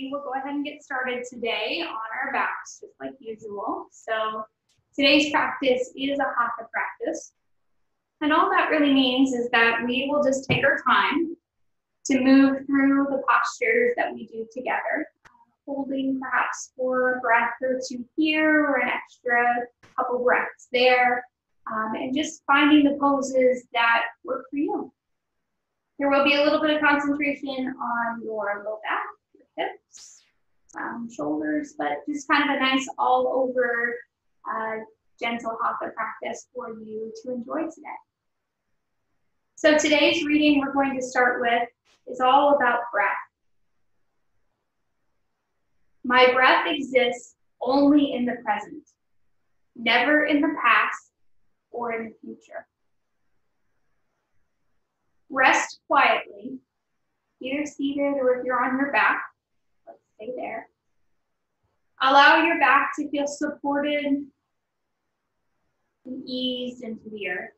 we will go ahead and get started today on our backs, just like usual. So today's practice is a Hatha practice. And all that really means is that we will just take our time to move through the postures that we do together, holding perhaps for a breath or two here or an extra couple breaths there, and just finding the poses that work for you. There will be a little bit of concentration on your low back, your hips, shoulders, but just kind of a nice all-over gentle Hatha practice for you to enjoy today. So today's reading we're going to start with is all about breath. My breath exists only in the present, never in the past or in the future. Rest quietly, either seated or if you're on your back, let's stay there. Allow your back to feel supported and eased into the earth.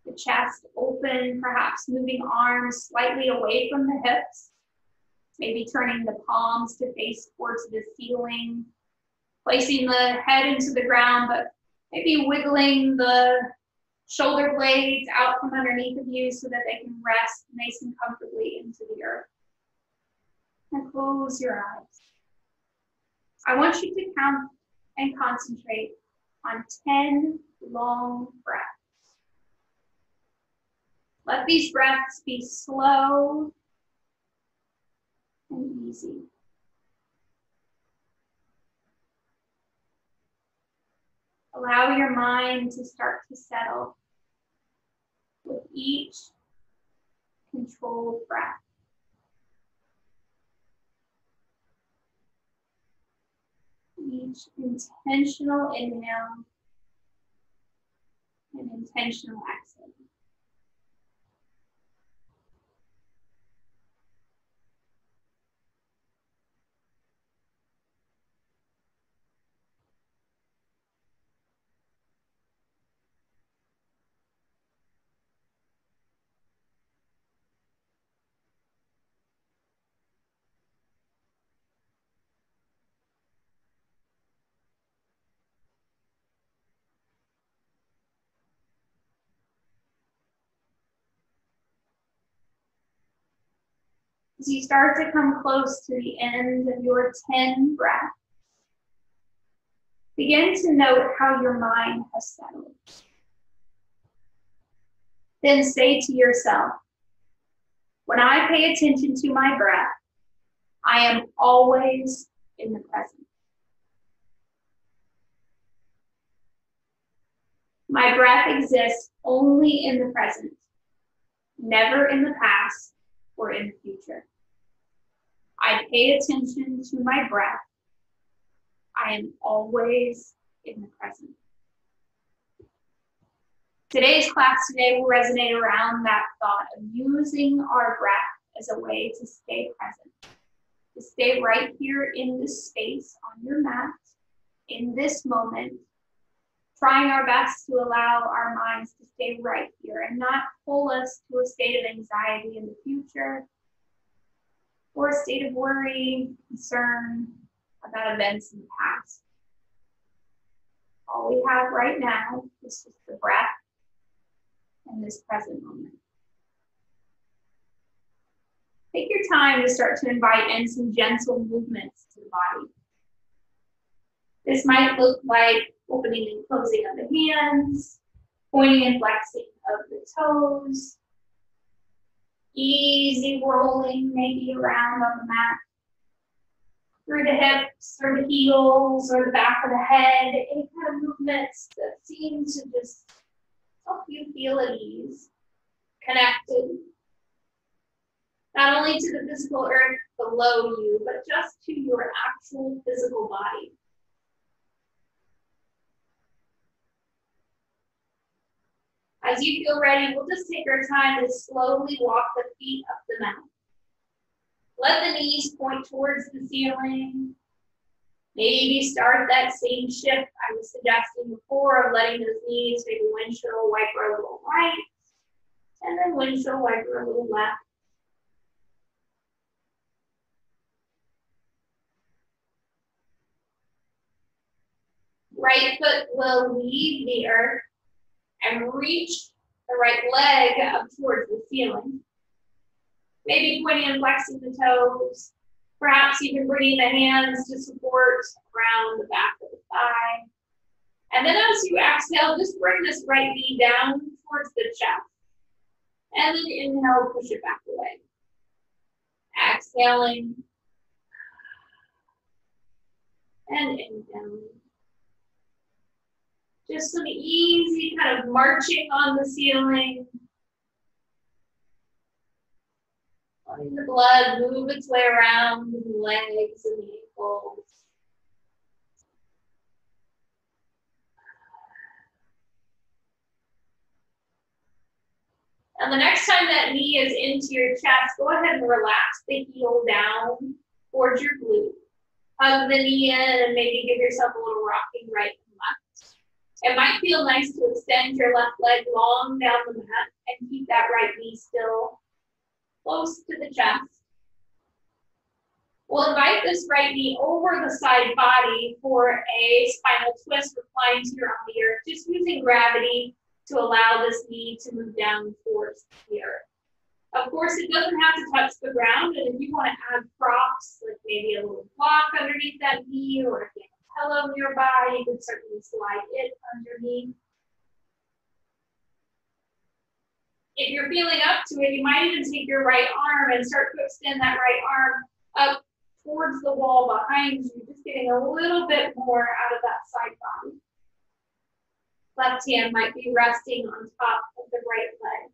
The chest open, perhaps moving arms slightly away from the hips, maybe turning the palms to face towards the ceiling, placing the head into the ground, but maybe wiggling the shoulder blades out from underneath of you so that they can rest nice and comfortably into the earth. And close your eyes. I want you to count and concentrate on 10 long breaths. Let these breaths be slow and easy. Allow your mind to start to settle with each controlled breath. Each intentional inhale and intentional exhale. As you start to come close to the end of your 10 breaths, begin to note how your mind has settled. Then say to yourself, when I pay attention to my breath, I am always in the present. My breath exists only in the present, never in the past or in the future. I pay attention to my breath. I am always in the present. Today's class will resonate around that thought of using our breath as a way to stay present, to stay right here in this space on your mat, in this moment, trying our best to allow our minds to stay right here and not pull us to a state of anxiety in the future or a state of worry, concern about events in the past. All we have right now is just the breath and this present moment. Take your time to start to invite in some gentle movements to the body. This might look like opening and closing of the hands, pointing and flexing of the toes, easy rolling maybe around on the mat, through the hips or the heels or the back of the head, any kind of movements that seem to just help you feel at ease, connected, not only to the physical earth below you, but just to your actual physical body. As you feel ready, we'll just take our time to slowly walk the feet up the mat. Let the knees point towards the ceiling. Maybe start that same shift I was suggesting before of letting those knees maybe windshield wiper a little right, and then windshield wiper a little left. Right foot will leave the earth and reach the right leg up towards the ceiling. Maybe pointing and flexing the toes. Perhaps even bringing the hands to support around the back of the thigh. And then as you exhale, just bring this right knee down towards the chest. And then inhale, push it back away. Exhaling. And inhaling. Just some easy kind of marching on the ceiling. Letting the blood move its way around the legs and the ankles. And the next time that knee is into your chest, go ahead and relax the heel down towards your glute. Hug the knee in and maybe give yourself a little rocking right and left. It might feel nice to extend your left leg long down the mat and keep that right knee still close to the chest. We'll invite this right knee over the side body for a spinal twist, reclined here on the earth, just using gravity to allow this knee to move down towards the earth. Of course, it doesn't have to touch the ground, and if you want to add props, like maybe a little block underneath that knee, or if you have a pillow nearby, you can certainly slide it underneath. If you're feeling up to it, you might even take your right arm and start to extend that right arm up towards the wall behind you, just getting a little bit more out of that side body. Left hand might be resting on top of the right leg.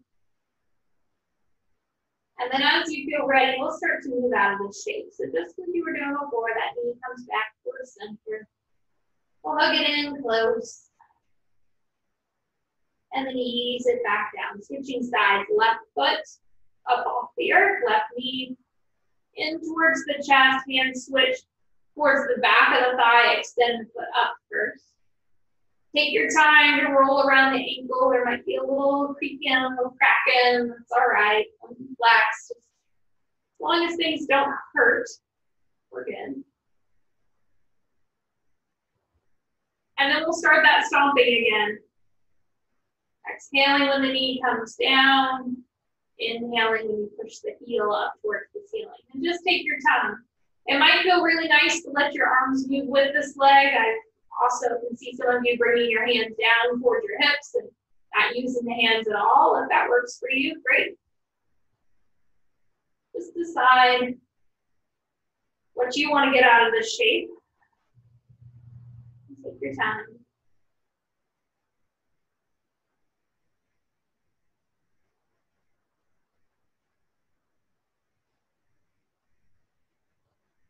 And then as you feel ready, we'll start to move out of this shape. So just as you were doing before, that knee comes back towards center. We'll hug it in close. And then ease it back down. Switching sides, left foot up off the earth, left knee in towards the chest, hand switch towards the back of the thigh, extend the foot up first. Take your time to roll around the ankle. There might be a little creaking, a little cracking. That's all right. Relax. Just as long as things don't hurt, we're good. And then we'll start that stomping again. Exhaling when the knee comes down. Inhaling when you push the heel up towards the ceiling. And just take your time. It might feel really nice to let your arms move with this leg. I also can see some of you bringing your hands down towards your hips and not using the hands at all. If that works for you, great. Just decide what you want to get out of this shape. Take your time.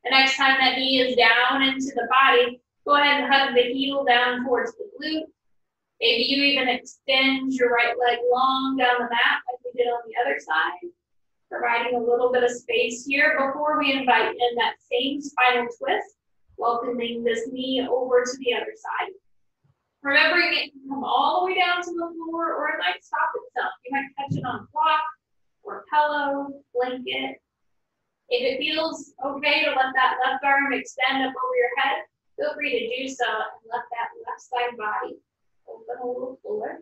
The next time that knee is down into the body, go ahead and hug the heel down towards the glute. Maybe you even extend your right leg long down the mat like we did on the other side, providing a little bit of space here before we invite in that same spinal twist, welcoming this knee over to the other side. Remembering it can come all the way down to the floor, or it might stop itself. You might catch it on a block or a pillow, blanket. If it feels okay to let that left arm extend up over your head, feel free to do so and let that left side body open a little fuller.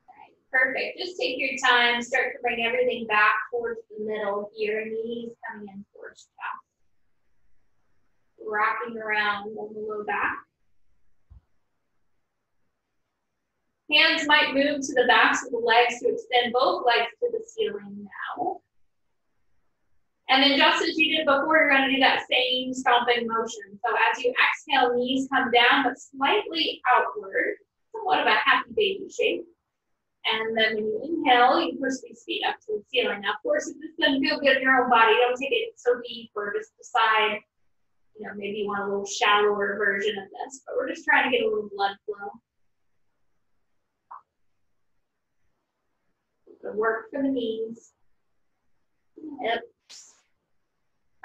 All right, perfect. Just take your time, start to bring everything back towards the middle here, knees coming in towards chest. Rocking around on the low back. Hands might move to the backs of the legs to extend both legs to the ceiling now. And then just as you did before, you're going to do that same stomping motion. So as you exhale, knees come down, but slightly outward, somewhat of a happy baby shape. And then when you inhale, you push these feet up to the ceiling. Now, of course, if this doesn't feel good in your own body, don't take it so deep or just decide, you know, maybe you want a little shallower version of this, but we're just trying to get a little blood flow. Good work for the knees, hips.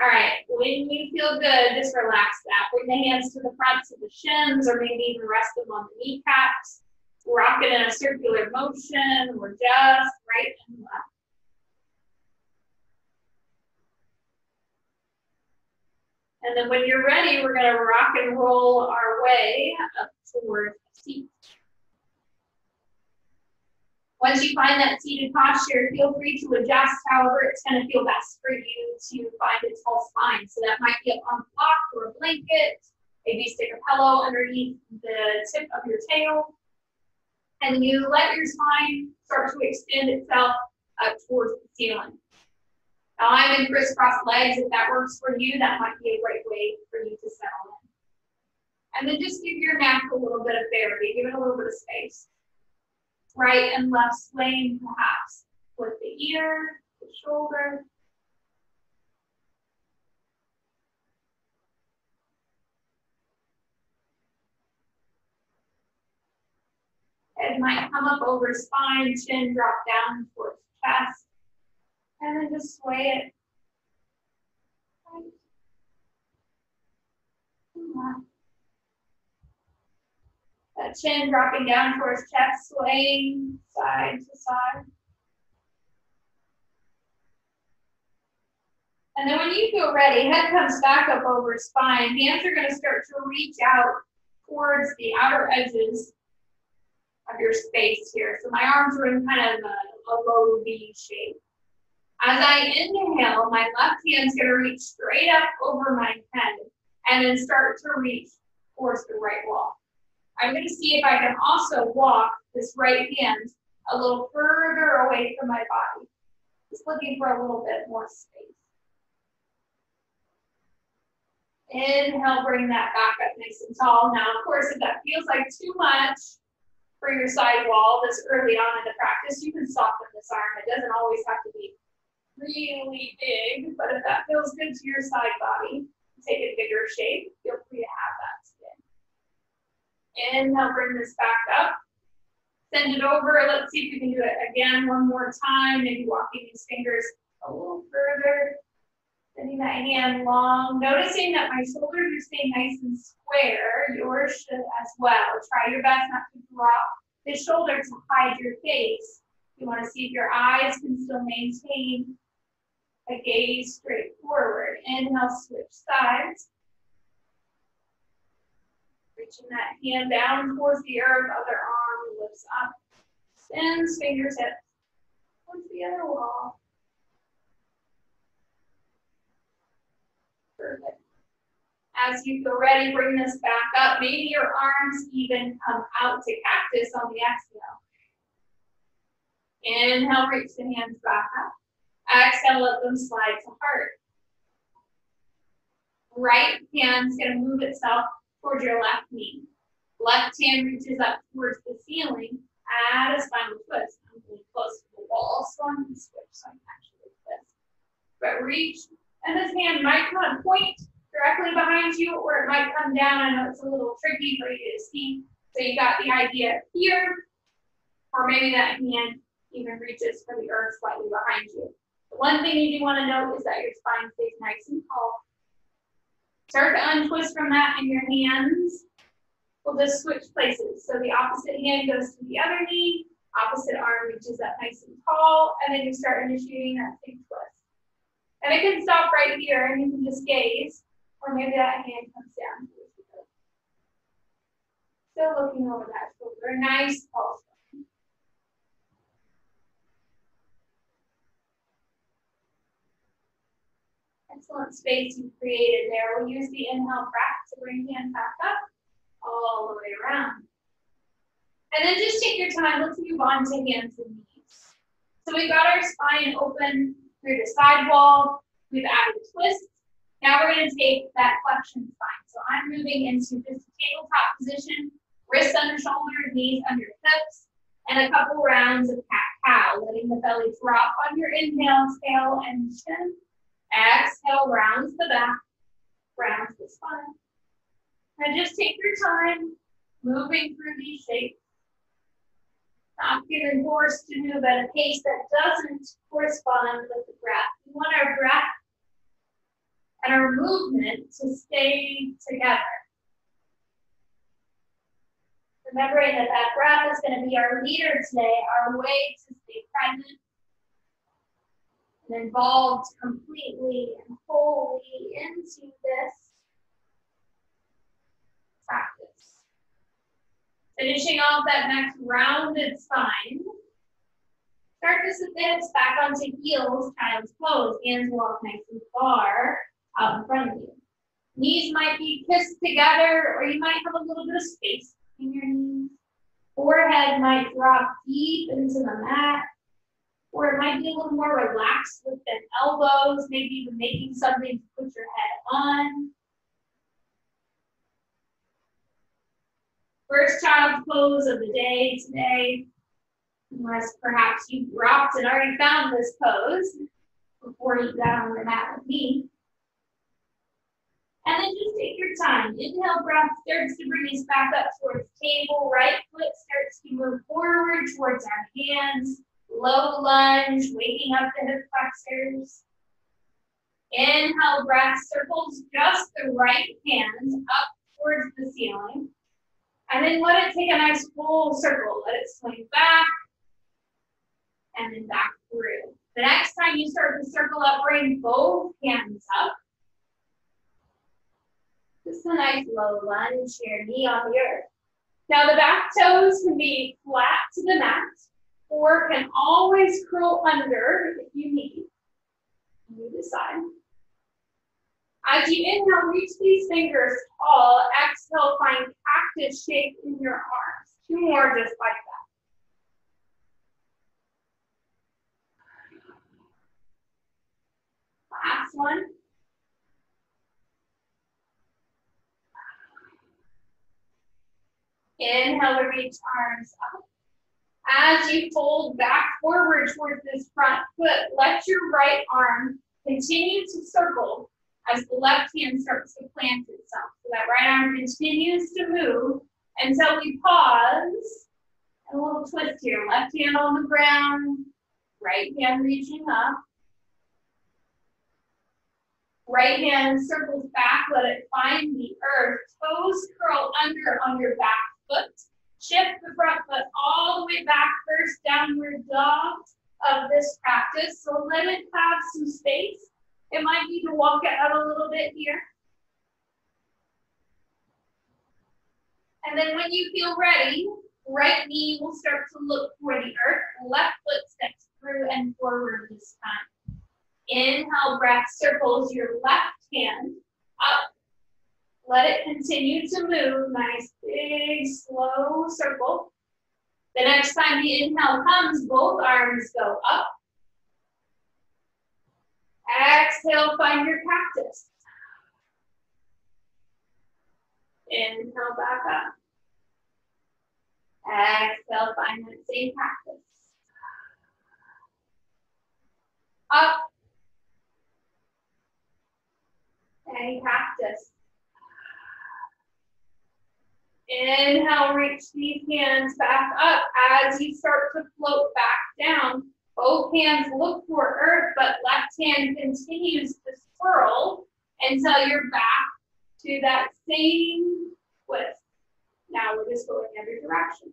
All right, when you feel good, just relax that. Bring the hands to the fronts of the shins, or maybe even rest them on the kneecaps. Rock rock it in a circular motion or just right and left. And then when you're ready, we're going to rock and roll our way up towards the seat. Once you find that seated posture, feel free to adjust however it's going to feel best for you to find a tall spine. So that might be on a block or a blanket. Maybe stick a pillow underneath the tip of your tail. And you let your spine start to extend itself up towards the ceiling. Now I'm in crisscross legs. If that works for you, that might be a great way for you to settle in. And then just give your neck a little bit of clarity. Give it a little bit of space. Right and left swaying perhaps with the ear, the shoulder. Head might come up over spine, chin drop down towards chest. And then just sway it. Right. And left. That chin dropping down towards chest, swaying side to side. And then when you feel ready, head comes back up over spine. Hands are going to start to reach out towards the outer edges of your space here. So my arms are in kind of a low V shape. As I inhale, my left hand's going to reach straight up over my head and then start to reach towards the right wall. I'm going to see if I can also walk this right hand a little further away from my body. Just looking for a little bit more space. Inhale, bring that back up nice and tall. Now, of course, if that feels like too much for your side wall this early on in the practice, you can soften this arm. It doesn't always have to be really big, but if that feels good to your side body, take a bigger shape, feel free to have that spin. Inhale, bring this back up. Send it over. Let's see if we can do it again one more time. Maybe walking these fingers a little further. Sending that hand long. Noticing that my shoulders are staying nice and square. Yours should as well. Try your best not to drop the shoulder to hide your face. You want to see if your eyes can still maintain a gaze straight forward. Inhale, switch sides. Reaching that hand down towards the earth, other arm lifts up. Sends fingertips towards the other wall. Perfect. As you feel ready, bring this back up. Maybe your arms even come out to cactus on the exhale. Inhale, reach the hands back up. Exhale, let them slide to heart. Right hand's going to move itself towards your left knee. Left hand reaches up towards the ceiling. Add a spinal twist. I'm really close to the wall, so I'm going to switch so I can actually twist. But reach, and this hand might kind of point directly behind you, or it might come down. I know it's a little tricky for you to see. So you got the idea here, or maybe that hand even reaches for the earth slightly behind you. The one thing you do want to note is that your spine stays nice and tall. Start to untwist from that in your hands. We'll just switch places. So the opposite hand goes to the other knee, opposite arm reaches up nice and tall, and then you start initiating that big twist. And it can stop right here and you can just gaze, or maybe that hand comes down. Still looking over that shoulder. Nice pulse. Excellent space you've created there. We'll use the inhale breath to bring hand back up all the way around. And then just take your time. Let's move on to hands and knees. So we've got our spine open through the side wall. We've added a twist. Now we're going to take that flexion spine. So I'm moving into this tabletop position, wrists under shoulders, knees under hips, and a couple rounds of cat-cow, letting the belly drop on your inhale, tail, and chin. Exhale, rounds the back, rounds the spine. And just take your time moving through these shapes. Not feeling forced to move at a pace that doesn't correspond with the breath. We want our breath and our movement to stay together. Remembering that that breath is going to be our leader today, our way to stay present and involved completely and wholly into this practice. Finishing off that next rounded spine. Start to sit the hips back onto heels, child's pose. Hands walk nice and far out in front of you. Knees might be kissed together, or you might have a little bit of space between your knees. Forehead might drop deep into the mat, or it might be a little more relaxed with the elbows, maybe even making something to put your head on. First child's pose of the day today, unless perhaps you dropped and already found this pose before you got on the mat with me. And then just take your time. Inhale, breath starts to bring us back up towards the table. Right foot starts to move forward towards our hands. Low lunge, waking up the hip flexors. Inhale, breath circles just the right hand up towards the ceiling. And then let it take a nice full circle. Let it swing back and then back through. The next time you start to circle up, bring both hands up. Just a nice low lunge here, knee on the earth. Now the back toes can be flat to the mat or can always curl under if you need. You decide. As you inhale, reach these fingers tall. Exhale, find cactus shape in your arms. Two more just like that. Last one. Inhale to reach arms up. As you fold back forward towards this front foot, let your right arm continue to circle as the left hand starts to plant itself. So that right arm continues to move until we pause. A little twist here. Left hand on the ground, right hand reaching up. Right hand circles back, let it find the earth. Toes curl under on your back foot. Shift the front foot all the way back, first downward dog of this practice. So let it have some space. It might need to walk it out a little bit here. And then when you feel ready, right knee will start to look for the earth. Left foot steps through and forward this time. Inhale, breath circles your left hand up. Let it continue to move. Nice, big, slow circle. The next time the inhale comes, both arms go up. Exhale, find your cactus. Inhale, back up. Exhale, find that same cactus. Up. And cactus. Inhale, reach these hands back up. As you start to float back down, both hands look for earth, but left hand continues to swirl until you're back to that same twist. Now we're just going every direction.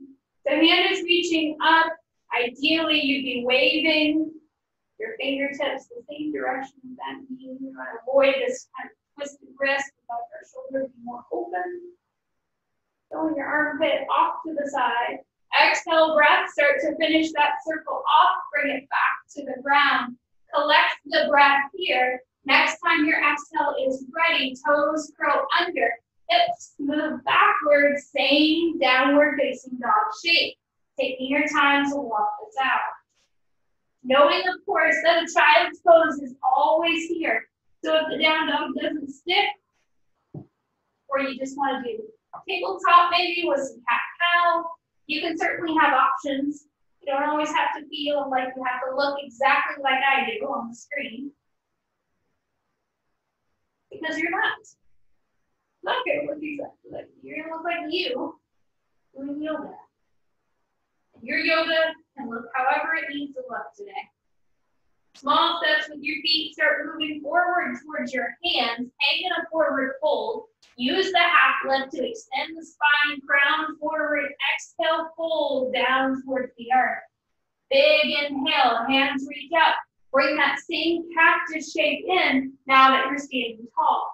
So hand is reaching up. Ideally, you'd be waving your fingertips the same direction as that knee. You want to avoid this kind of twisted wrist, let our shoulder be more open. Throwing your armpit off to the side. Exhale, breath, start to finish that circle off, bring it back to the ground. Collect the breath here. Next time your exhale is ready, toes curl under, hips move backwards, same downward facing dog shape. Taking your time to walk this out. Knowing, of course, that a child's pose is always here. So if the down dog doesn't stick, or you just want to do tabletop maybe with some cat-cow, you can certainly have options. You don't always have to feel like you have to look exactly like I do on the screen. Because you're not. Not going to look exactly like you. You're going to look like you doing yoga. And your yoga can look however it needs to look today. Small steps with your feet, start moving forward towards your hands, hang in a forward fold. Use the half lift to extend the spine, crown forward, exhale, fold down towards the earth. Big inhale, hands reach up. Bring that same cactus shape in now that you're standing tall.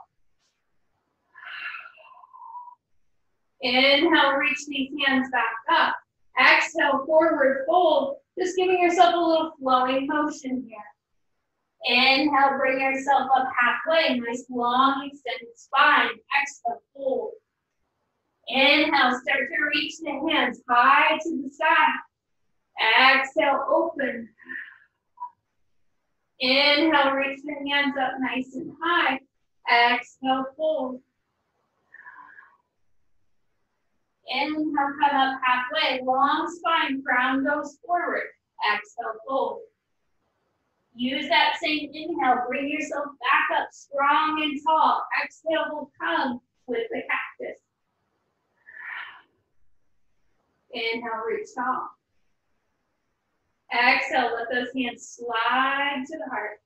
Inhale, reach these hands back up. Exhale, forward fold. Just giving yourself a little flowing motion here. Inhale, bring yourself up halfway. Nice long extended spine. Exhale, fold. Inhale, start to reach the hands high to the side. Exhale, open. Inhale, reach the hands up nice and high. Exhale, fold. Inhale, come up halfway. Long spine, crown goes forward. Exhale, fold. Use that same inhale. Bring yourself back up strong and tall. Exhale will come with the cactus. Inhale, reach tall. Exhale, let those hands slide to the heart.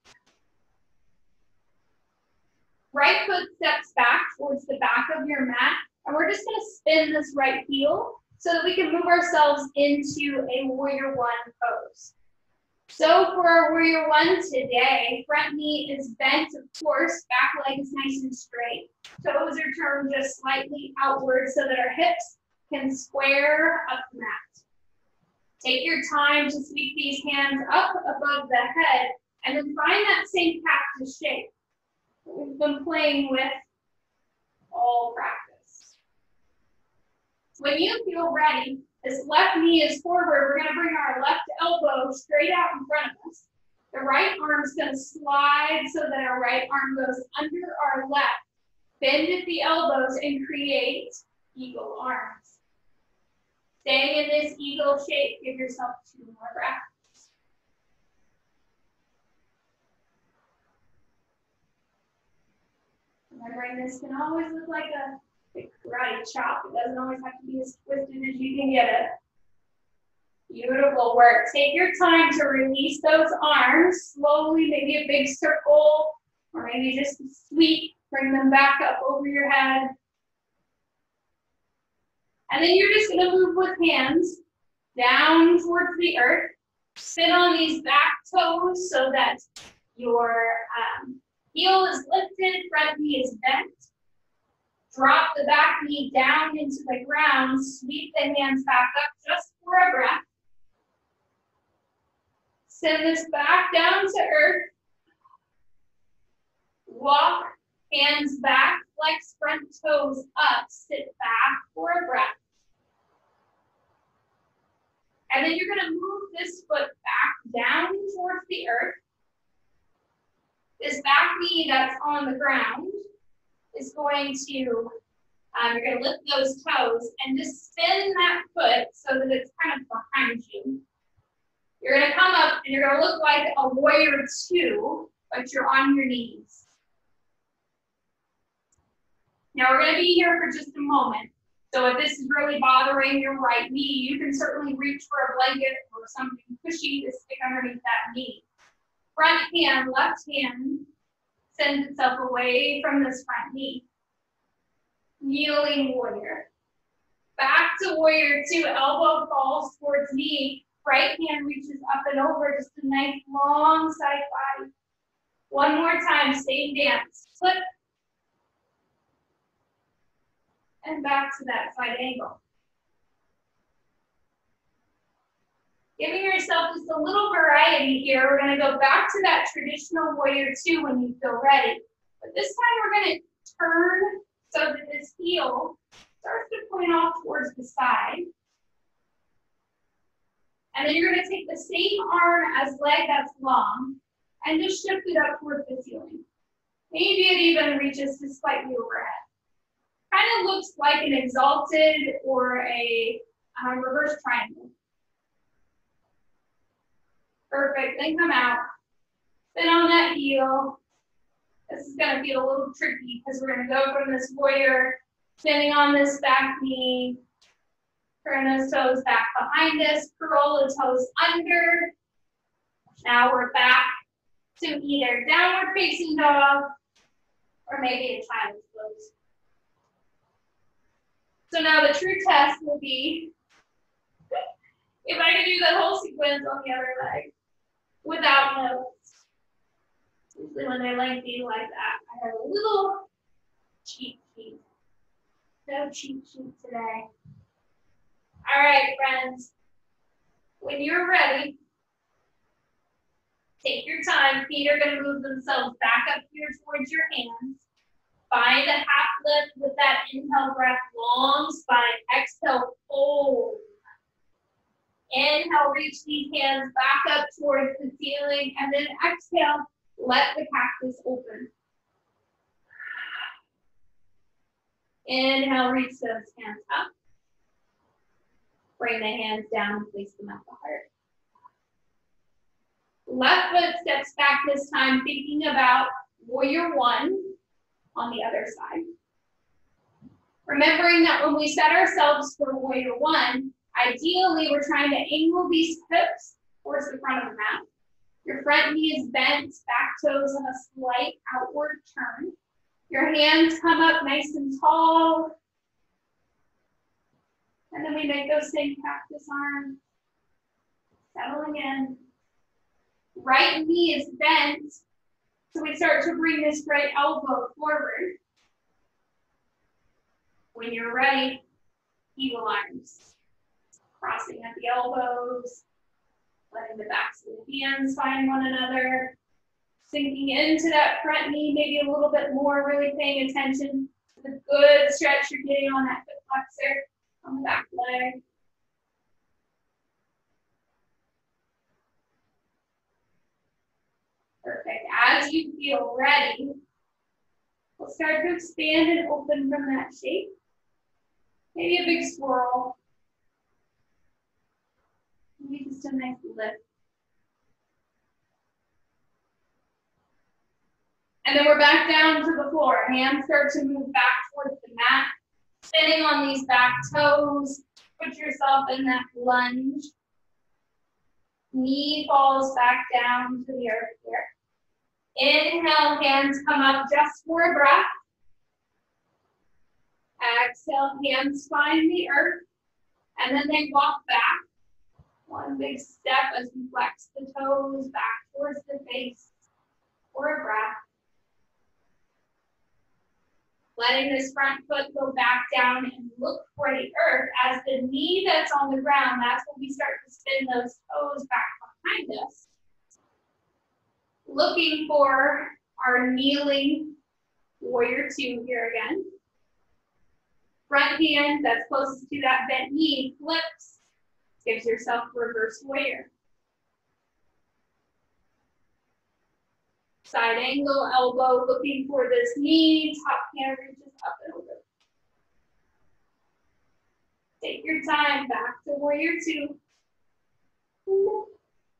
Right foot steps back towards the back of your mat, and we're just going to spin this right heel so that we can move ourselves into a warrior one pose. So for our warrior one today, front knee is bent, of course, back leg is nice and straight. Toes are turned just slightly outward so that our hips can square up the mat. Take your time to sweep these hands up above the head and then find that same cactus shape that we've been playing with all practice. When you feel ready, this left knee is forward. We're going to bring our left elbow straight out in front of us. The right arm is going to slide so that our right arm goes under our left. Bend at the elbows and create eagle arms. Staying in this eagle shape, give yourself 2 more breaths. Remembering this can always look like a big karate chop. It doesn't always have to be as twisted as you can get it. Beautiful work. Take your time to release those arms slowly, maybe a big circle, or maybe just a sweep. Bring them back up over your head. And then you're just going to move with hands down towards the earth. Sit on these back toes so that your heel is lifted, front knee is bent. Drop the back knee down into the ground. Sweep the hands back up just for a breath. Send this back down to earth. Walk hands back, flex front toes up, sit back for a breath. And then you're going to move this foot back down towards the earth. This back knee that's on the ground is going to, you're going to lift those toes and just spin that foot so that it's kind of behind you. You're going to come up and you're going to look like a warrior two, but you're on your knees. Now we're going to be here for just a moment. So if this is really bothering your right knee, you can certainly reach for a blanket or something cushy to stick underneath that knee. Front hand, left hand sends itself away from this front knee. Kneeling warrior. Back to warrior two, elbow falls towards knee. Right hand reaches up and over, just a nice long side body. One more time, same dance. Flip. And back to that side angle. Giving yourself just a little variety here. We're going to go back to that traditional warrior two when you feel ready. But this time we're going to turn so that this heel starts to point off towards the side. And then you're going to take the same arm as leg that's long and just shift it up towards the ceiling. Maybe it even reaches to slightly overhead. Kind of looks like an exalted or a reverse triangle. Perfect, then come out. Spin on that heel. This is going to feel a little tricky because we're going to go from this warrior, spinning on this back knee, turn those toes back behind us, curl the toes under. Now we're back to either downward facing dog or maybe a child's pose. So now the true test will be if I can do that whole sequence on the other leg without notes. Usually when they're lengthy like that, I have a little cheat sheet. No cheat sheet today. All right, friends. When you're ready, take your time. Feet are going to move themselves back up here towards your hands. Find a half lift with that inhale breath, long spine. Exhale, fold. Inhale, reach these hands back up towards the ceiling, and then exhale, let the cactus open. Inhale, reach those hands up. Bring the hands down and place them at the heart. Left foot steps back this time, thinking about warrior one on the other side. Remembering that when we set ourselves for warrior one, ideally we're trying to angle these hips towards the front of the mat. Your front knee is bent, back toes in a slight outward turn. Your hands come up nice and tall. And then we make those same cactus arms. Settling in. Right knee is bent. So we start to bring this right elbow forward. When you're ready, eagle arms. Crossing at the elbows. Letting the backs of the hands find one another. Sinking into that front knee maybe a little bit more, really paying attention to the good stretch you're getting on that hip flexor on the back leg. Perfect. As you feel ready, we'll start to expand and open from that shape. Maybe a big swirl. Maybe just a nice lift. And then we're back down to the floor. Hands start to move back towards the mat. Spinning on these back toes. Put yourself in that lunge. Knee falls back down to the earth here. Inhale, hands come up just for a breath. Exhale, hands find the earth. And then they walk back. One big step as we flex the toes back towards the face for a breath. Letting this front foot go back down and look for the earth. As the knee that's on the ground, that's when we start to spin those toes back behind us. Looking for our kneeling warrior two here again. Front hand that's closest to that bent knee flips. Gives yourself reverse warrior. Side angle, elbow looking for this knee, top hand reaches up and over. Take your time, back to warrior two.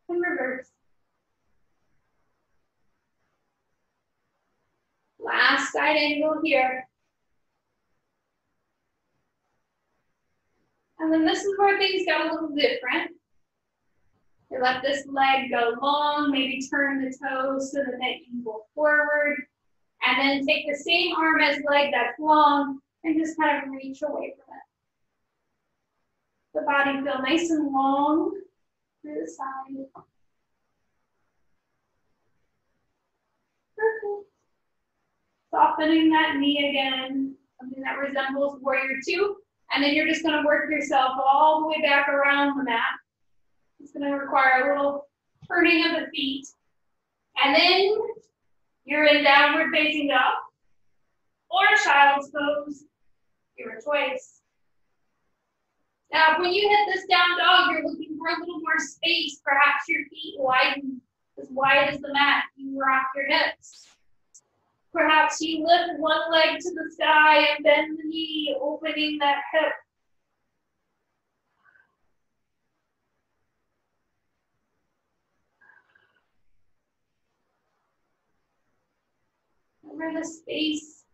And reverse. Last side angle here. And then this is where things get a little different. You let this leg go long, maybe turn the toes so that they angle forward. And then take the same arm as leg that's long and just kind of reach away from it. The body feel nice and long through the side. Perfect. Softening that knee again, something that resembles warrior two. And then you're just going to work yourself all the way back around the mat. It's going to require a little turning of the feet. And then you're in downward facing dog or child's pose, your choice. Now, when you hit this down dog, you're looking for a little more space. Perhaps your feet widen as wide as the mat. You rock your hips. Perhaps you lift one leg to the sky and bend the knee, opening that hip. Remember the space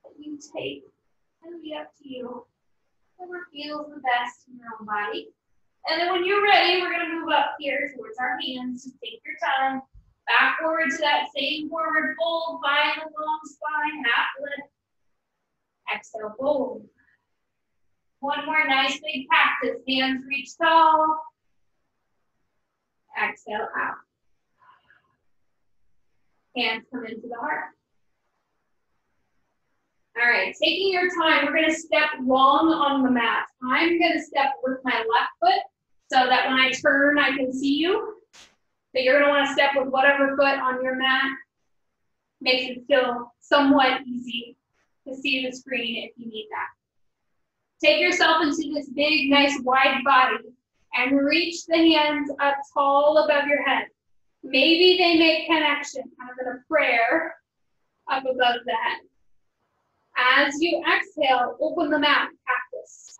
that you take. It'll be up to you. Whatever feels the best in your own body. And then when you're ready, we're going to move up here towards our hands. Just take your time. Back forward to that same forward fold. Find the long spine, half lift. Exhale, fold. One more nice big cactus. Hands reach tall. Exhale out. Hands come into the heart. All right, taking your time, we're gonna step long on the mat. I'm gonna step with my left foot so that when I turn, I can see you. So you're gonna wanna step with whatever foot on your mat. Makes it feel somewhat easy to see the screen if you need that. Take yourself into this big, nice, wide body and reach the hands up tall above your head. Maybe they make connection, kind of in a prayer up above the head. As you exhale, open them out, cactus.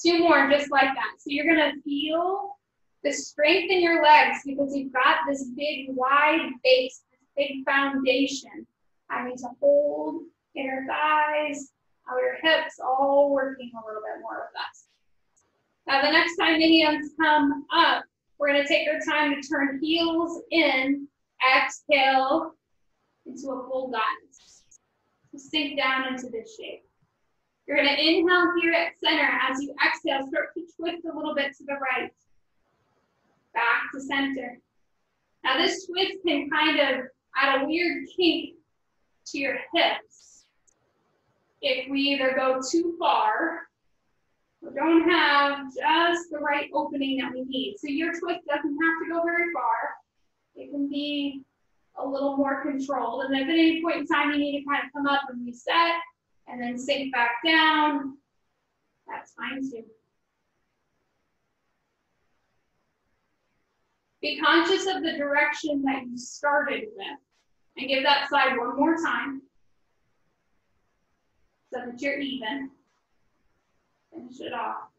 2 more, just like that. So you're gonna feel the strength in your legs because you've got this big, wide base, this big foundation, having to hold inner thighs, outer hips, all working a little bit more with us. Now the next time the hands come up, we're gonna take our time to turn heels in, exhale into a full guidance. Sink down into this shape. You're going to inhale here at center. As you exhale, start to twist a little bit to the right. Back to center. Now this twist can kind of add a weird kink to your hips if we either go too far or don't have just the right opening that we need. So your twist doesn't have to go very far. It can be a little more controlled. And if at any point in time you need to kind of come up and reset and then sink back down, that's fine too. Be conscious of the direction that you started with and give that side one more time so that you're even. Finish it off.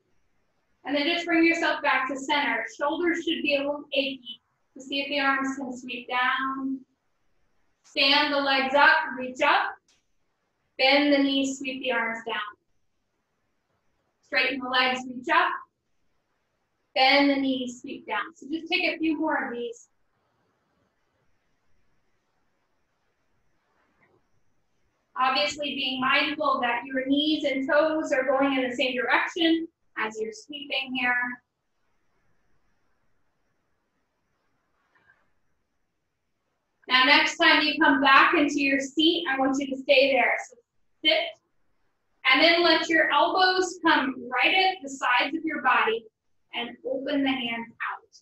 And then just bring yourself back to center. Shoulders should be a little achy. To see if the arms can sweep down. Stand the legs up, reach up. Bend the knees, sweep the arms down. Straighten the legs, reach up. Bend the knees, sweep down. So just take a few more of these. Obviously being mindful that your knees and toes are going in the same direction as you're sweeping here. Now, next time you come back into your seat, I want you to stay there. So sit, and then let your elbows come right at the sides of your body and open the hands out.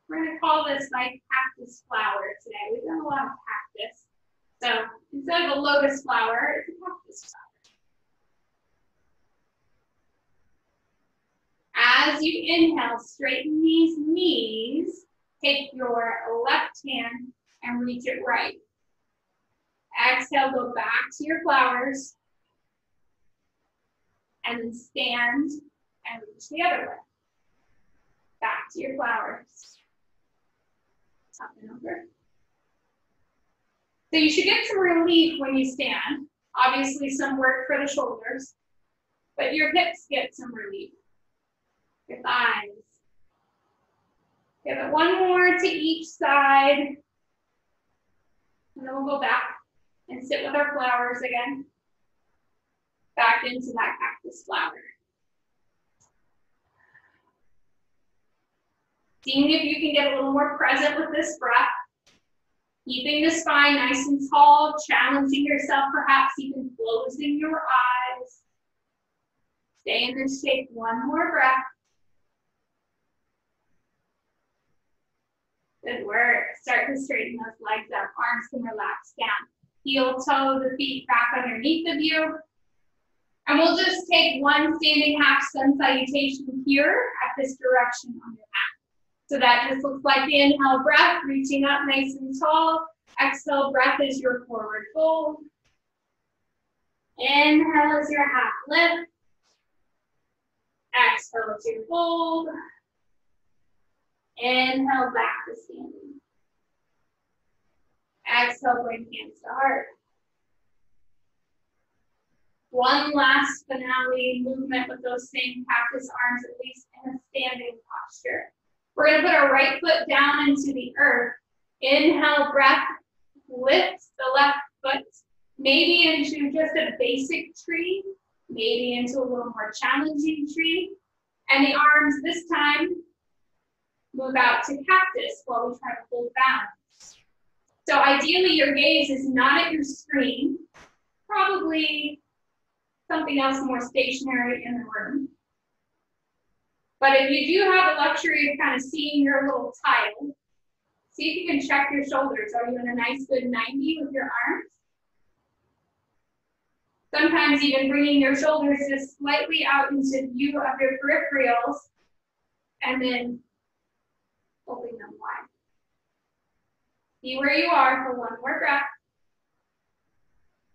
We're going to call this like cactus flower today. We've done a lot of cactus. So instead of a lotus flower, it's a cactus flower. As you inhale, straighten these knees. Take your left hand and reach it right. Exhale, go back to your flowers. And then stand and reach the other way. Back to your flowers. Up and over. So you should get some relief when you stand. Obviously some work for the shoulders, but your hips get some relief. Your thighs. Give it one more to each side. And then we'll go back and sit with our flowers again. Back into that cactus flower. Seeing if you can get a little more present with this breath. Keeping the spine nice and tall, challenging yourself, perhaps even closing your eyes. Stay in this shape, one more breath. Good work. Start to straighten those legs up. Arms can relax down. Heel toe the feet back underneath of you. And we'll just take one standing half sun salutation here at this direction on your mat. So that just looks like the inhale breath, reaching up nice and tall. Exhale breath is your forward fold. Inhale is your half lift. Exhale is your fold. Inhale back to standing. Exhale, bring hands to heart. One last finale movement with those same cactus arms, at least in a standing posture. We're going to put our right foot down into the earth. Inhale, breath, lift the left foot, maybe into just a basic tree, maybe into a little more challenging tree. And the arms this time move out to cactus while we try to hold balance. So ideally your gaze is not at your screen, probably something else more stationary in the room. But if you do have the luxury of kind of seeing your little tile, see if you can check your shoulders. Are you in a nice good 90 with your arms? Sometimes even bringing your shoulders just slightly out into view of your peripherals and then opening them wide. See where you are for one more breath.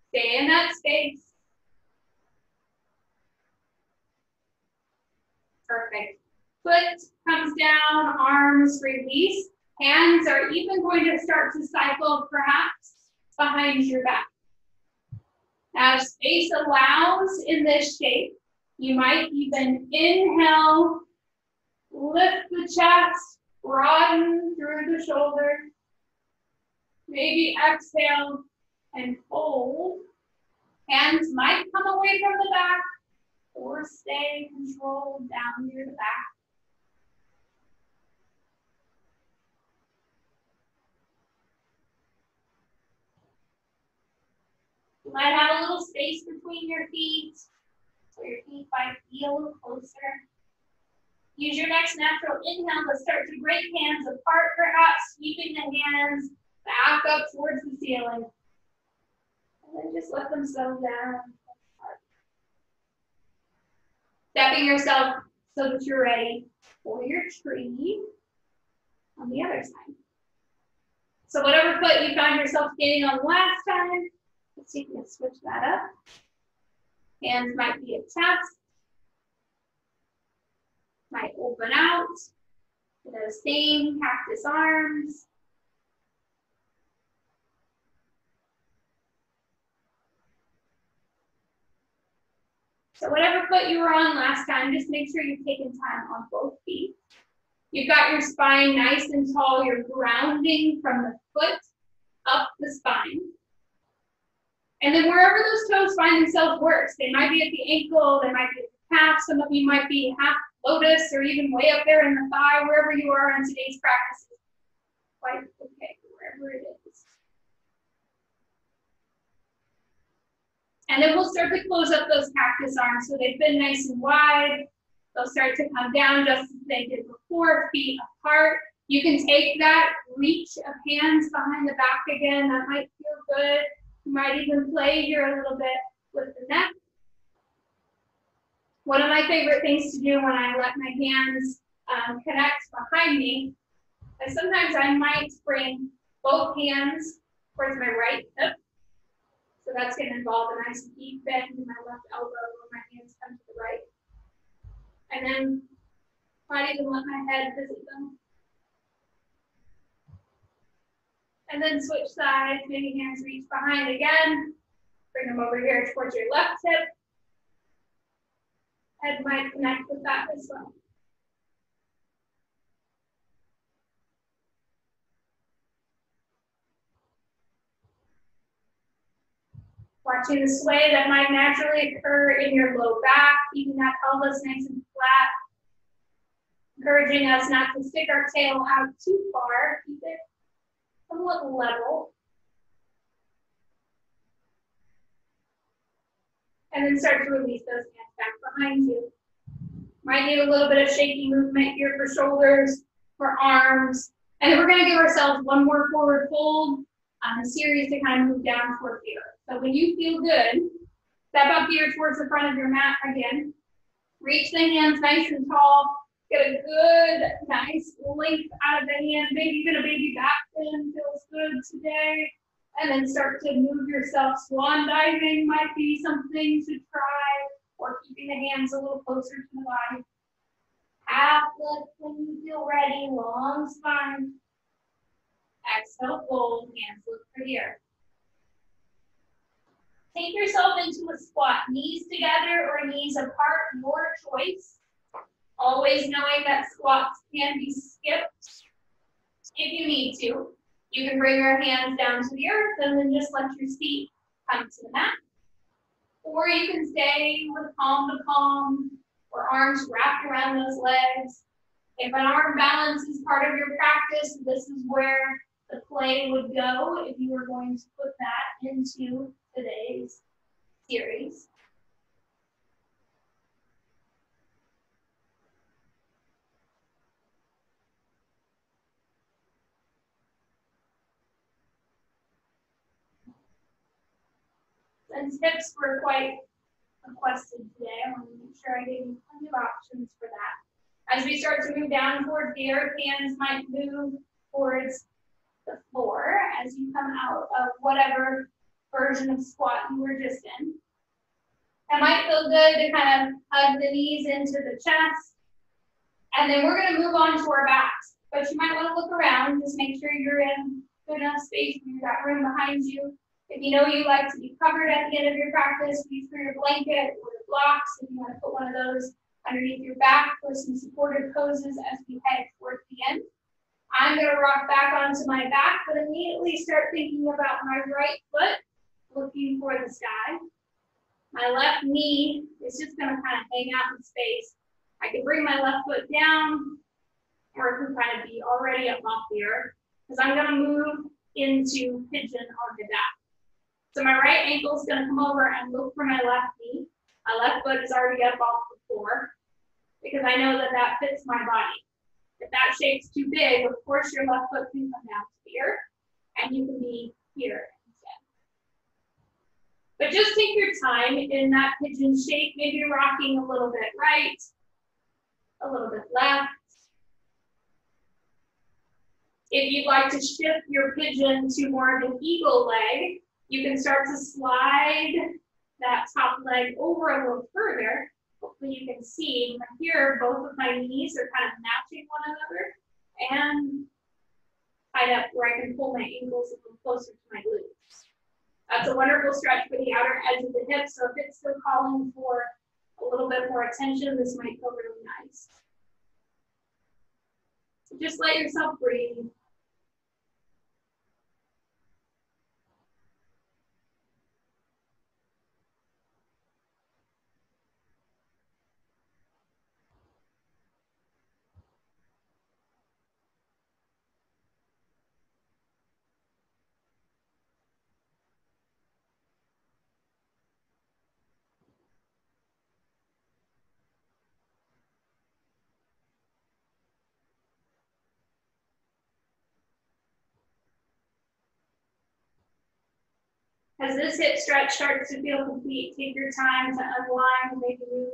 Stay in that space. Perfect. Foot comes down, arms release. Hands are even going to start to cycle perhaps behind your back. Now, if space allows in this shape, you might even inhale, lift the chest, broaden through the shoulder. Maybe exhale and hold. Hands might come away from the back or stay controlled down near the back. You might have a little space between your feet, so your feet might be a little closer. Use your next natural inhale to start to break hands apart, perhaps sweeping the hands back up towards the ceiling. And then just let them settle down. Stepping yourself so that you're ready for your tree on the other side. So whatever foot you found yourself standing on last time, let's see if we can switch that up. Hands might be at chest. Might open out to those same cactus arms. So whatever foot you were on last time, just make sure you've taken time on both feet. You've got your spine nice and tall. You're grounding from the foot up the spine. And then wherever those toes find themselves works, they might be at the ankle, they might be at the calf, some of you might be half lotus or even way up there in the thigh, wherever you are on today's practice. Quite okay, wherever it is. And then we'll start to close up those cactus arms so they've been nice and wide. They'll start to come down just as they did before, feet apart. You can take that reach of hands behind the back again. That might feel good. You might even play here a little bit with the neck. One of my favorite things to do when I let my hands connect behind me is sometimes I might bring both hands towards my right hip. So that's going to involve a nice deep bend in my left elbow where my hands come to the right. And then might even let my head visit them. And then switch sides, maybe hands reach behind again. Bring them over here towards your left hip. Head might connect with that as well. Watching the sway that might naturally occur in your low back, keeping that pelvis nice and flat. Encouraging us not to stick our tail out too far. Keep it somewhat level. And then start to release those hands back behind you. Might need a little bit of shaky movement here for shoulders, for arms. And then we're going to give ourselves one more forward fold on a series to kind of move down towards the earth. So when you feel good, step up here towards the front of your mat again. Reach the hands nice and tall. Get a good, nice length out of the hand. Maybe even a baby back bend feels good today. And then start to move yourself. Swan diving might be something to try, or keeping the hands a little closer to the body. Half lift when you feel ready, long spine. Exhale, fold, hands look for the earth. Take yourself into a squat, knees together or knees apart, your choice. Always knowing that squats can be skipped if you need to. You can bring your hands down to the earth and then just let your feet come to the mat. Or you can stay with palm to palm or arms wrapped around those legs. If an arm balance is part of your practice, this is where the play would go if you were going to put that into today's series. Since hips were quite requested today, I want to make sure I gave you plenty of options for that. As we start to move down towards the earth, hands might move towards the floor as you come out of whatever version of squat you were just in. It might feel good to kind of hug the knees into the chest. And then we're going to move on to our backs. But you might want to look around, just make sure you're in good enough space and you've got room behind you. If you know you like to be covered at the end of your practice, reach for your blanket or your blocks. If you want to put one of those underneath your back for some supported poses as we head towards the end. I'm going to rock back onto my back, but immediately start thinking about my right foot, looking for the sky. My left knee is just going to kind of hang out in space. I can bring my left foot down, or it can kind of be already up off the earth, because I'm going to move into pigeon on the back. So my right ankle is going to come over and look for my left knee. My left foot is already up off the floor, because I know that that fits my body. If that shape's too big, of course your left foot can come down to here, and you can be here instead. But just take your time in that pigeon shape, maybe rocking a little bit right, a little bit left. If you'd like to shift your pigeon to more of an eagle leg, you can start to slide that top leg over a little further. Hopefully you can see from here, both of my knees are kind of matching one another and tied up where I can pull my ankles a little closer to my glutes. That's a wonderful stretch for the outer edge of the hip. So if it's still calling for a little bit more attention, this might feel really nice. So just let yourself breathe. As this hip stretch starts to feel complete, take your time to unwind. Maybe you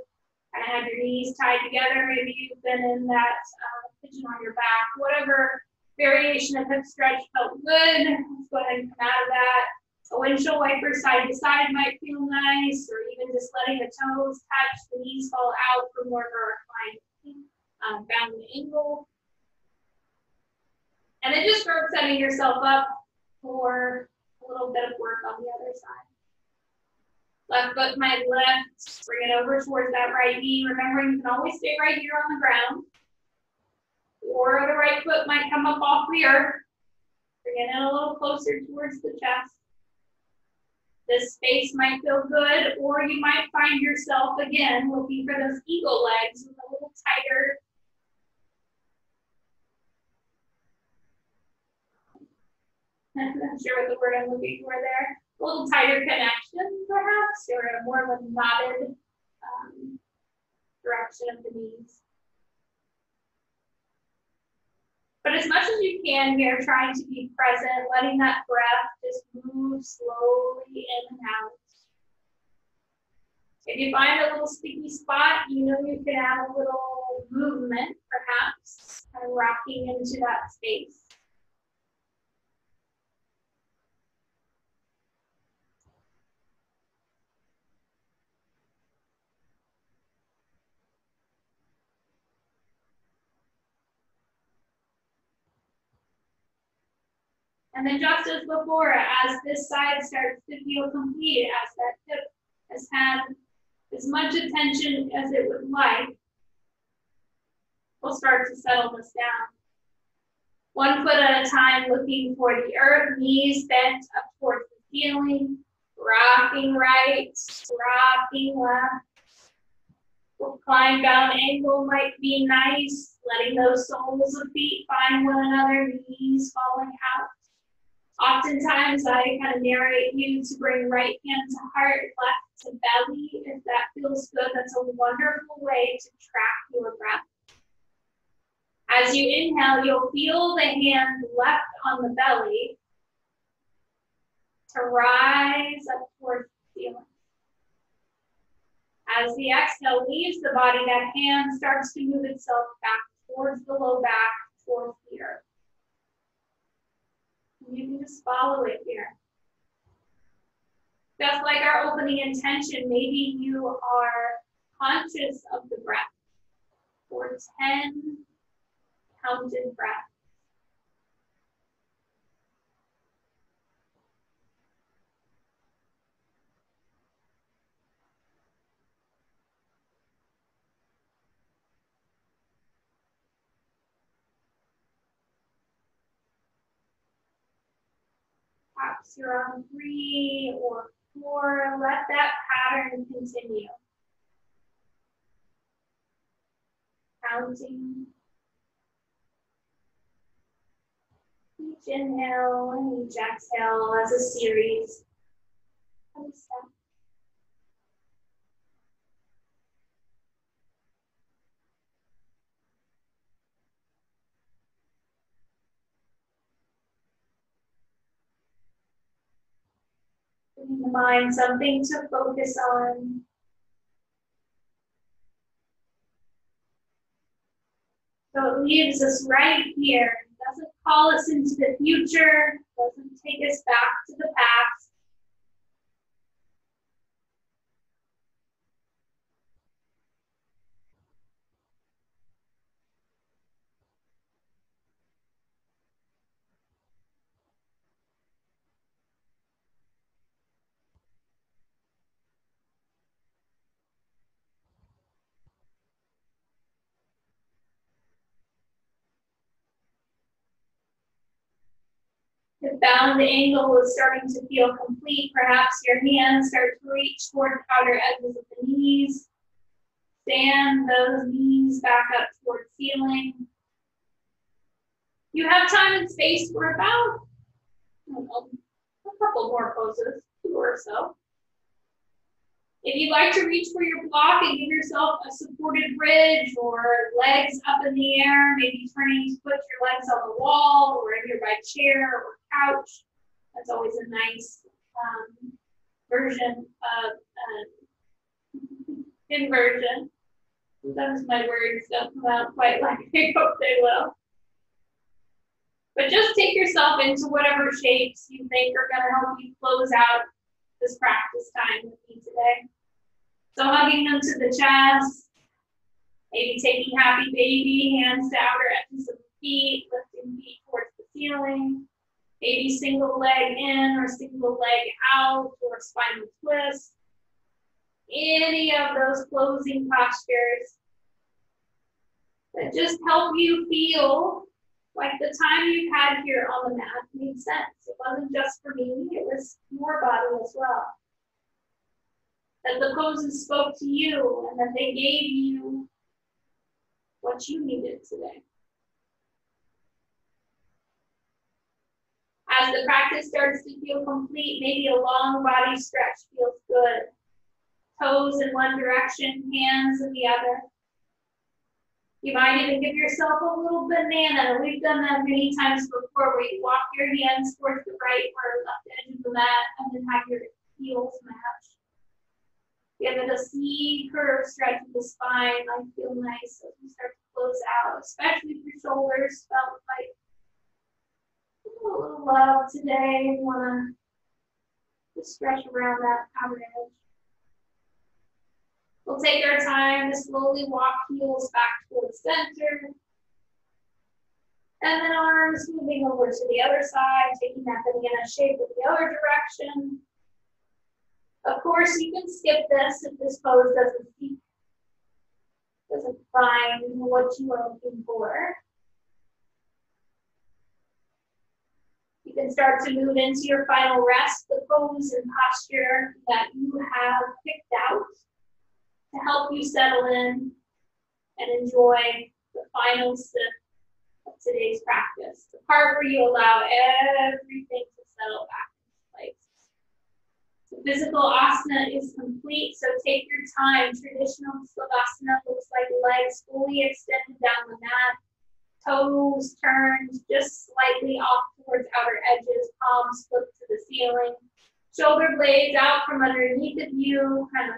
kind of have your knees tied together. Maybe you've been in that pigeon on your back. Whatever variation of hip stretch felt good, let's go ahead and come out of that. A windshield wiper side to side might feel nice, or even just letting the toes touch, the knees fall out for more of a reclined bound angle. And then just start setting yourself up for a little bit of work on the other side. Left foot might lift, bring it over towards that right knee. Remember, you can always stay right here on the ground. Or the right foot might come up off the earth. Bring it in a little closer towards the chest. This space might feel good, or you might find yourself, again, looking for those eagle legs with a little tighter. I'm not sure what the word I'm looking for there. A little tighter connection, perhaps, or a more of a knotted direction of the knees. But as much as you can here, trying to be present, letting that breath just move slowly in and out. If you find a little sticky spot, you know you can add a little movement, perhaps, kind of rocking into that space. And then just as before, as this side starts to feel complete, as that hip has had as much attention as it would like, we'll start to settle this down. One foot at a time, looking for the earth, knees bent up towards the ceiling. Rocking right, rocking left. Reclined down angle might be nice, letting those soles of feet find one another, knees falling out. Oftentimes I kind of narrate you to bring right hand to heart, left to belly. If that feels good, that's a wonderful way to track your breath. As you inhale, you'll feel the hand left on the belly to rise up towards the ceiling. As the exhale leaves the body, that hand starts to move itself back towards the low back, towards the earth. And you can just follow it here. Just like our opening intention, maybe you are conscious of the breath for 10 counted breaths. Perhaps you're on 3 or 4. Let that pattern continue. Counting. Each inhale and each exhale as a series of steps. Bring to mind something to focus on. So it leaves us right here. It doesn't call us into the future, doesn't take us back to the past. The bound angle is starting to feel complete. Perhaps your hands start to reach toward the outer edges of the knees. Stand those knees back up toward ceiling. You have time and space for about, I don't know, a couple more poses, 2 or so. If you'd like to reach for your block and give yourself a supported bridge or legs up in the air, maybe turning to put your legs on the wall or a nearby chair or couch, that's always a nice version of inversion. Sometimes my words don't come out quite like I hope they will. But just take yourself into whatever shapes you think are going to help you close out this practice time with me today. So hugging them to the chest, maybe taking happy baby, hands to outer edges of the feet, lifting feet towards the ceiling, maybe single leg in or single leg out or spinal twist. Any of those closing postures that just help you feel like the time you've had here on the mat made sense. It wasn't just for me, it was your body as well. That the poses spoke to you and that they gave you what you needed today. As the practice starts to feel complete, maybe a long body stretch feels good. Toes in one direction, hands in the other. You might even give yourself a little banana. We've done that many times before, where you walk your hands towards the right or left edge of the mat and then have your heels match. Give it a C curve stretch of the spine. Might feel nice as we start to close out, especially if your shoulders felt like a little love today. You want to stretch around that outer edge. We'll take our time to slowly walk heels back towards center. And then arms moving over to the other side, taking that banana shape with the other direction. Of course, you can skip this if this pose doesn't find what you are looking for. You can can start to move into your final rest, the pose and posture that you have picked out to help you settle in and enjoy the final sip of today's practice, the part where you allow everything to settle back into place. The physical asana is complete, so take your time. Traditional savasana looks like legs fully extended down the mat, toes turned just slightly off towards outer edges, palms flipped to the ceiling, shoulder blades out from underneath of you, kind of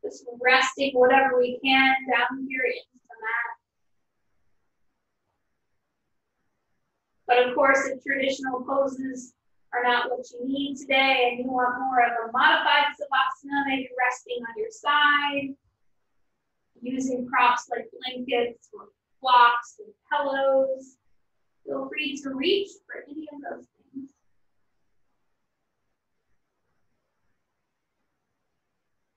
just resting whatever we can down here into the mat. But of course, if traditional poses are not what you need today and you want more of a modified savasana, maybe resting on your side, using props like blankets or blocks and pillows, feel free to reach for any of those things.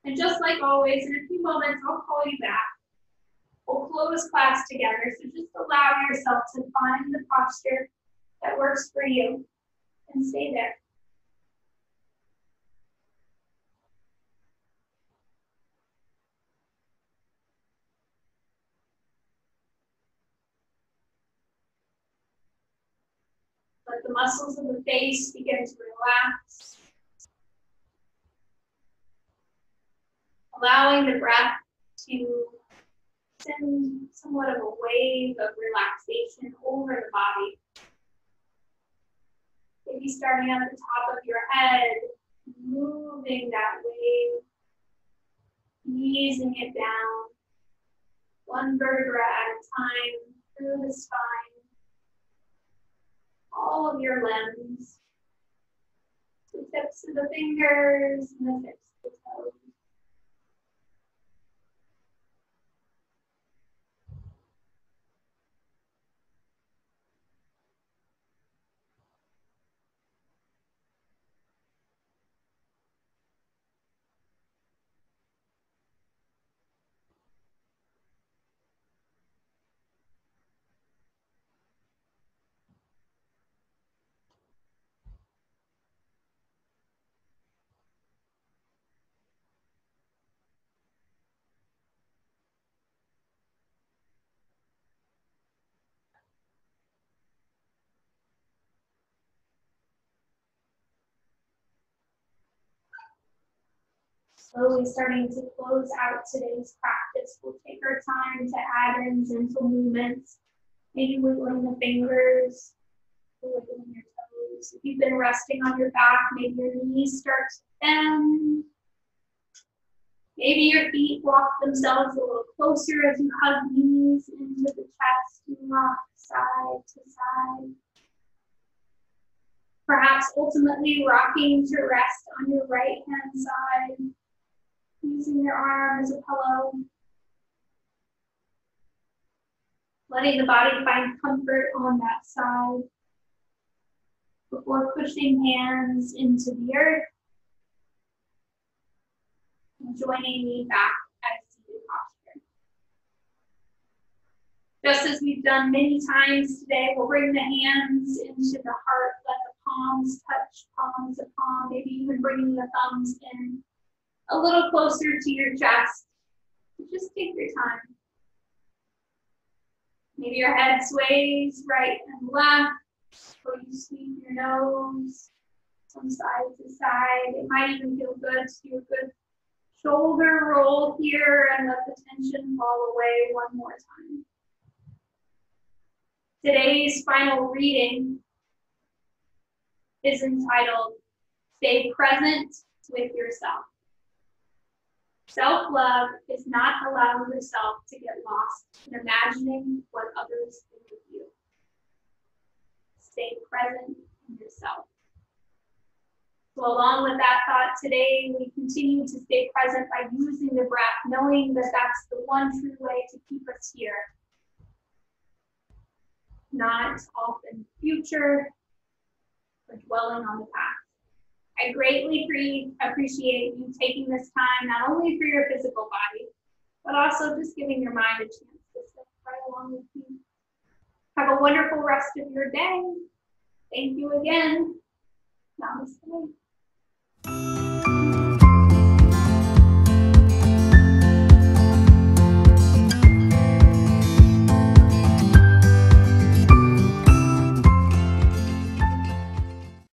And just like always, in a few moments, I'll call you back. We'll close class together, so just allow yourself to find the posture that works for you and stay there. Let the muscles of the face begin to relax. Allowing the breath to send somewhat of a wave of relaxation over the body. Maybe starting at the top of your head, moving that wave, easing it down, one vertebra at a time through the spine, all of your limbs, the tips of the fingers and the tips of the toes. Slowly starting to close out today's practice. We'll take our time to add in gentle movements, maybe wiggling the fingers, wiggling your toes. If you've been resting on your back, maybe your knees start to bend. Maybe your feet walk themselves a little closer as you hug knees into the chest and rock side to side. Perhaps ultimately rocking to rest on your right hand side, using your arm as a pillow. Letting the body find comfort on that side before pushing hands into the earth and joining me back at seated posture. Just as we've done many times today, we'll bring the hands into the heart, let the palms touch palm to palm, maybe even bringing the thumbs in a little closer to your chest. Just take your time. Maybe your head sways right and left, or you sweep your nose from side to side. It might even feel good to do a good shoulder roll here and let the tension fall away one more time. Today's final reading is entitled, Stay Present with Yourself. Self-love is not allowing yourself to get lost in imagining what others think of you. Stay present in yourself. So along with that thought today, we continue to stay present by using the breath, knowing that that's the one true way to keep us here. Not off in the future, but dwelling on the past. I greatly appreciate you taking this time, not only for your physical body, but also just giving your mind a chance to sit right along with you. Have a wonderful rest of your day. Thank you again. Namaste.